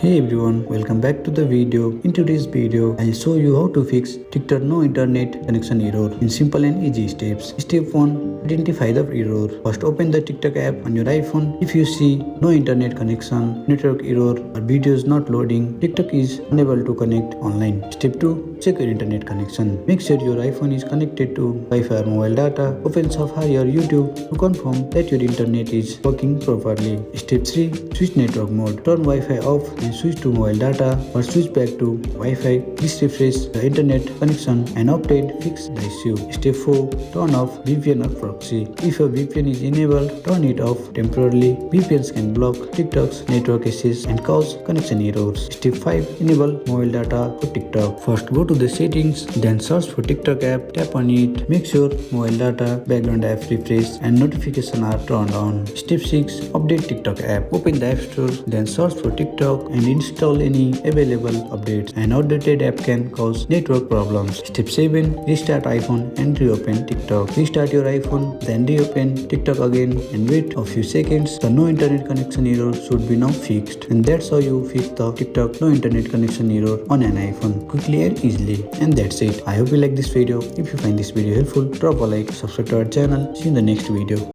Hey everyone, welcome back to the video. In today's video, I'll show you how to fix TikTok no internet connection error in simple and easy steps. Step 1. Identify the error. First open the TikTok app on your iPhone. If you see no internet connection, network error or videos not loading, TikTok is unable to connect online. Step 2. Check your internet connection. Make sure your iPhone is connected to Wi-Fi or mobile data. Open Safari or YouTube to confirm that your internet is working properly. Step 3. Switch network mode. Turn Wi-Fi off and switch to mobile data or switch back to Wi-Fi. This refresh the internet connection and update fix the issue. Step 4. Turn off VPN or proxy. If your VPN is enabled, turn it off temporarily. VPNs can block TikTok's network access and cause connection errors. Step 5. Enable mobile data for TikTok. First go to the settings, then search for TikTok app, tap on it. Make sure mobile data, background app refresh and notifications are turned on. Step 6. Update TikTok app. Open the app store, then search for TikTok and install any available updates. An outdated app can cause network problems. Step 7. Restart iPhone and reopen TikTok. Restart your iPhone, then reopen TikTok again and wait a few seconds. The no internet connection error should be now fixed. And that's how you fix the TikTok no internet connection error on an iPhone quickly and easily. And that's it. I hope you like this video. If you find this video helpful, drop a like, subscribe to our channel. See you in the next video.